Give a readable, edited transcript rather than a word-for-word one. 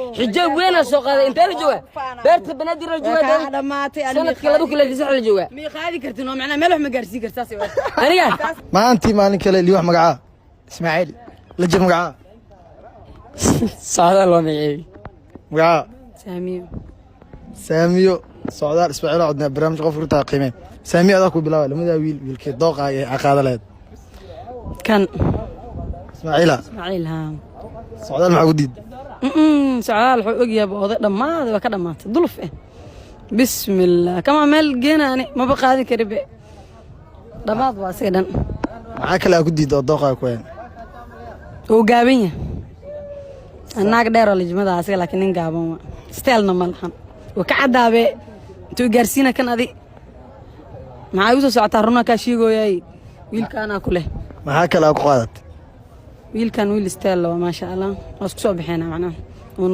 حجاب وين السوق هذا انت اللي جوا بيرت بنادي الجوا ده سنة كلا كل اللي سحل جوا مي خالي كرتنا معنا ملح ما قرسي كرتاسي انا ما انت مالك اللي واحد مقعاه اسماعيل لجب مقعاه صعد الله معي مقعاه ساميو سعودال اسماعيل عدنا برنامج غفور تقييمين سامي هذاك بلا لماذا ويل كي دوق عقاده لهد كان اسماعيل ها سعودال مع وديد سعال وحو اوغيا بوده dhamaad waa ka dhamaatay duluf bismillah kama meel geenaani ma baqaadi karibe dhamaad waa isaga dhan waxa kale ku diido dooqa ku weyn oo gaaban yahay anaag dheer oo lijmada asiga laakiin nin gaaban waa stylna ma lahan waa ka cadaabe intuu gaarsiina kan adi maxay u soo socotaa runa ka sheegoyay wiilkaana ku leh waxa kale ku qaadat wiilkan wiil style waa ma sha Allah oo isku soo bixina macnaha